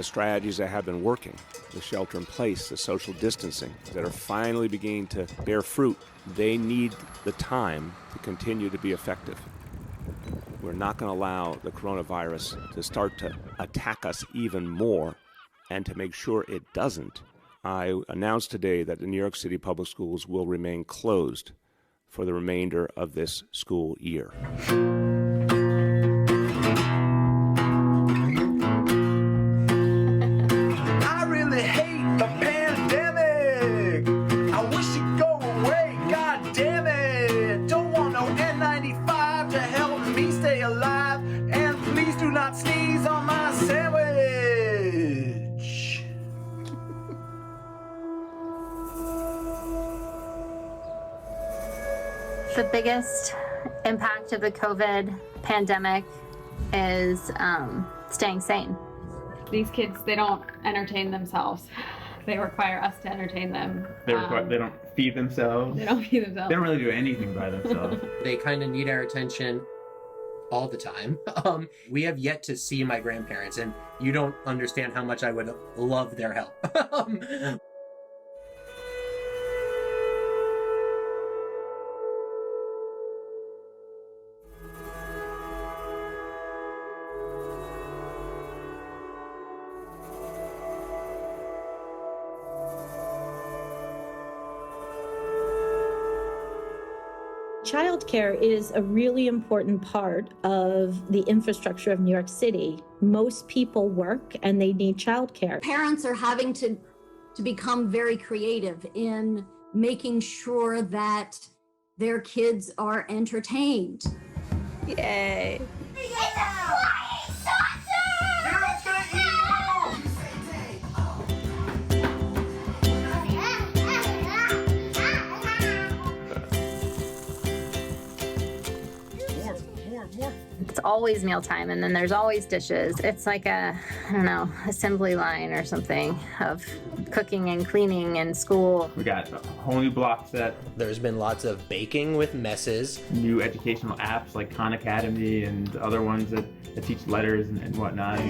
the strategies that have been working, the shelter in place, the social distancing, that are finally beginning to bear fruit, they need the time to continue to be effective. We're not going to allow the coronavirus to start to attack us even more, and to make sure it doesn't, I announced today that the New York City Public Schools will remain closed for the remainder of this school year. I really hate the pandemic. I wish it'd go away, god damn it. Don't want no N95 to help me stay alive. And please do not sneeze on my sandwich. The biggest impact of the COVID pandemic is staying sane. These kids, they don't entertain themselves. They require us to entertain them. They don't feed themselves. They don't feed themselves. They don't really do anything by themselves. They kind of need our attention all the time. We have yet to see my grandparents, and you don't understand how much I would love their help. Childcare is a really important part of the infrastructure of New York City. Most people work and they need childcare. Parents are having to become very creative in making sure that their kids are entertained. Yay. It's always mealtime, and then there's always dishes. It's like a, I don't know, assembly line or something of cooking and cleaning and school. We got a whole new block set. There's been lots of baking with messes. New educational apps like Khan Academy and other ones that teach letters and whatnot.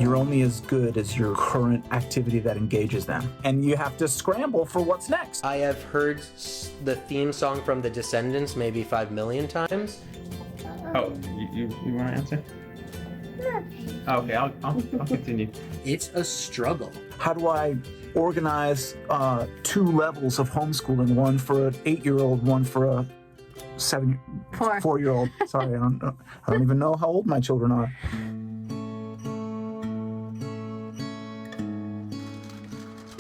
You're only as good as your current activity that engages them. And you have to scramble for what's next. I have heard the theme song from The Descendants maybe 5 million times. Oh, you want to answer? Okay, I'll continue. It's a struggle. How do I organize 2 levels of homeschooling? One for an 8-year-old, one for a 4-year-old. Sorry, I don't even know how old my children are.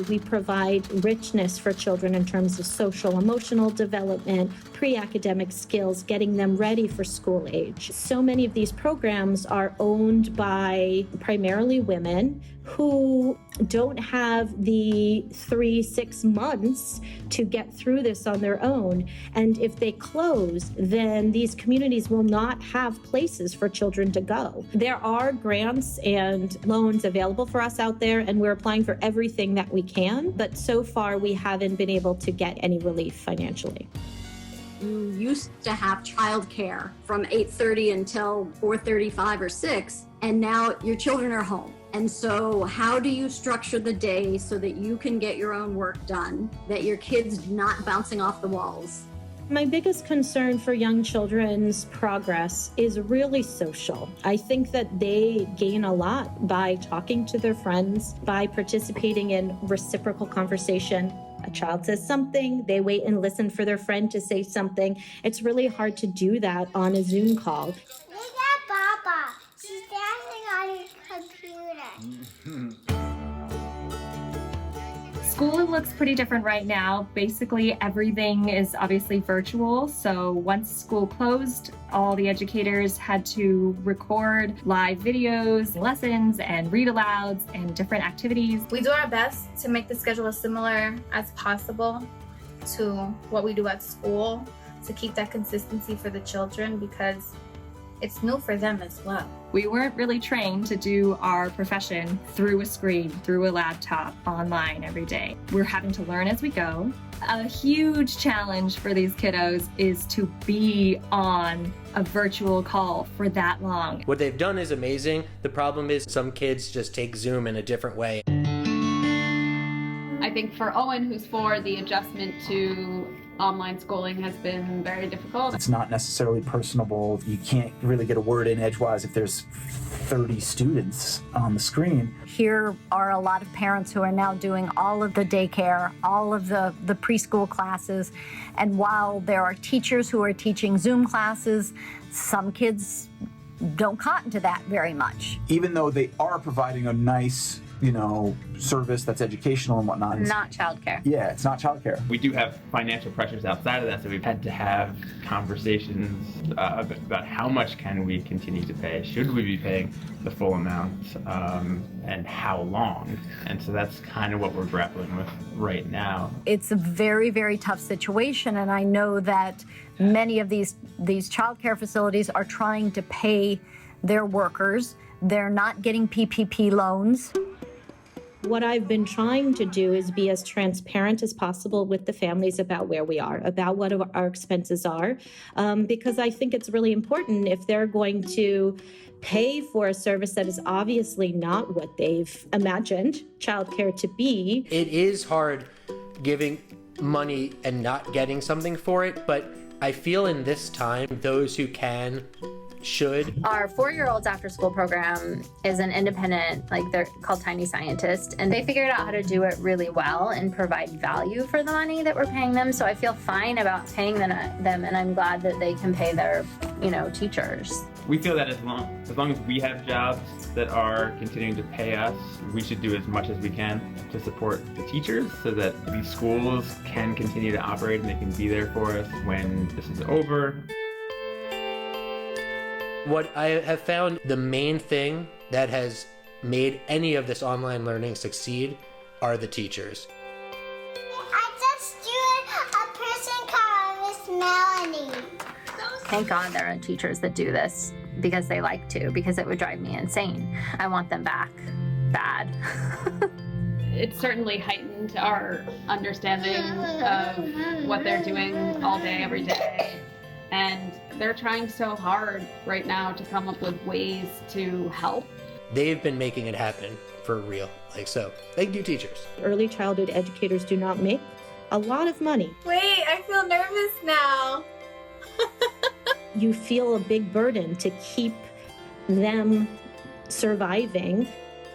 We provide richness for children in terms of social, emotional development, pre-academic skills, getting them ready for school age. So many of these programs are owned by primarily women who don't have the 3-6 months to get through this on their own. And if they close, then these communities will not have places for children to go. There are grants and loans available for us out there, and we're applying for everything that we can, but so far we haven't been able to get any relief financially. You used to have childcare from 8:30 until 4:35 or 6, and now your children are home. And so how do you structure the day so that you can get your own work done, that your kids not bouncing off the walls? My biggest concern for young children's progress is really social. I think that they gain a lot by talking to their friends, by participating in reciprocal conversation. A child says something, they wait and listen for their friend to say something. It's really hard to do that on a Zoom call. Look at Papa. She's dancing on his computer. School looks pretty different right now. Basically, everything is obviously virtual. So once school closed, all the educators had to record live videos, lessons, and read alouds and different activities. We do our best to make the schedule as similar as possible to what we do at school, to keep that consistency for the children, because it's new for them as well. We weren't really trained to do our profession through a screen, through a laptop, online every day. We're having to learn as we go, A huge challenge for these kiddos is to be on a virtual call for that long. What they've done is amazing. The problem is some kids just take Zoom in a different way. I think for Owen, who's 4, the adjustment to online schooling has been very difficult. It's not necessarily personable. You can't really get a word in edgewise if there's 30 students on the screen. Here are a lot of parents who are now doing all of the daycare, all of the preschool classes. And while there are teachers who are teaching Zoom classes, some kids don't cotton to that very much. Even though they are providing a nice, service that's educational and whatnot. Not childcare. Yeah, it's not childcare. We do have financial pressures outside of that, so we've had to have conversations about how much can we continue to pay. Should we be paying the full amount, and how long? And so that's kind of what we're grappling with right now. It's a very, very tough situation, and I know that many of these childcare facilities are trying to pay their workers. They're not getting PPP loans. What I've been trying to do is be as transparent as possible with the families about where we are, about what our expenses are, because I think it's really important if they're going to pay for a service that is obviously not what they've imagined childcare to be. It is hard giving money and not getting something for it, but I feel in this time, those who can should. Our 4-year-old's after school program is an independent, they're called Tiny Scientist, and they figured out how to do it really well and provide value for the money that we're paying them. So I feel fine about paying them, and I'm glad that they can pay their, teachers. We feel that as long as we have jobs that are continuing to pay us, we should do as much as we can to support the teachers so that these schools can continue to operate and they can be there for us when this is over. What I have found, the main thing that has made any of this online learning succeed are the teachers. I just drew a person called Miss Melanie. Thank God there are teachers that do this because they like to, because it would drive me insane. I want them back bad. It's certainly heightened our understanding of what they're doing all day, every day. And they're trying so hard right now to come up with ways to help. They've been making it happen for real. So thank you, teachers. Early childhood educators do not make a lot of money. Wait, I feel nervous now. You feel a big burden to keep them surviving.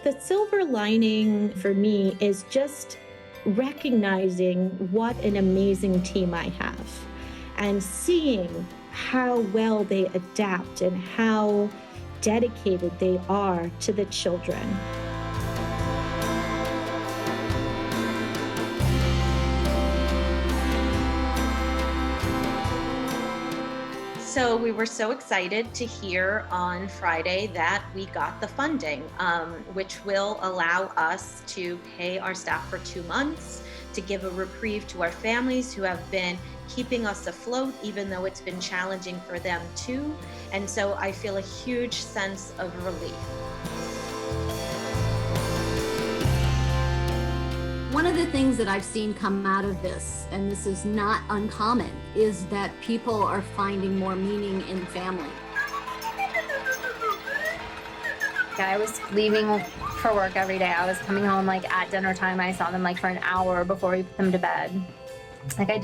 The silver lining for me is just recognizing what an amazing team I have and seeing how well they adapt and how dedicated they are to the children. So we were so excited to hear on Friday that we got the funding, which will allow us to pay our staff for 2 months, to give a reprieve to our families who have been keeping us afloat, even though it's been challenging for them too. And so I feel a huge sense of relief. One of the things that I've seen come out of this, and this is not uncommon, is that people are finding more meaning in family. I was leaving for work every day. I was coming home at dinner time. I saw them for an hour before we put them to bed.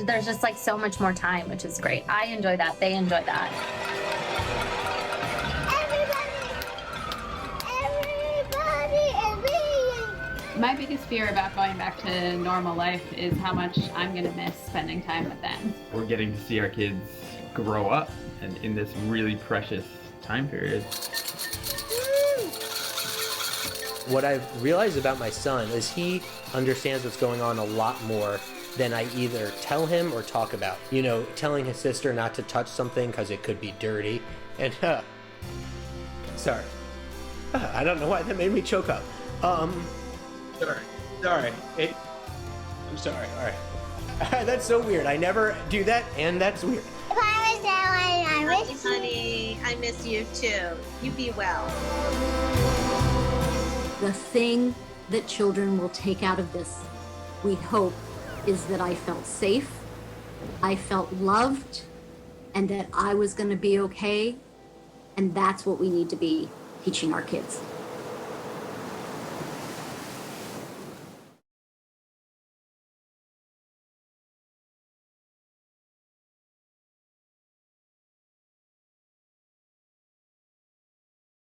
There's just so much more time, which is great. I enjoy that. They enjoy that. My biggest fear about going back to normal life is how much I'm going to miss spending time with them. We're getting to see our kids grow up and in this really precious time period. What I've realized about my son is he understands what's going on a lot more than I either tell him or talk about. Telling his sister not to touch something because it could be dirty. And, sorry. I don't know why that made me choke up. Sorry. I'm sorry. All right. That's so weird. I never do that, and that's weird. I miss you. Honey, I miss you too. You be well. The thing that children will take out of this, we hope, is that I felt safe, I felt loved, and that I was going to be okay. And that's what we need to be teaching our kids.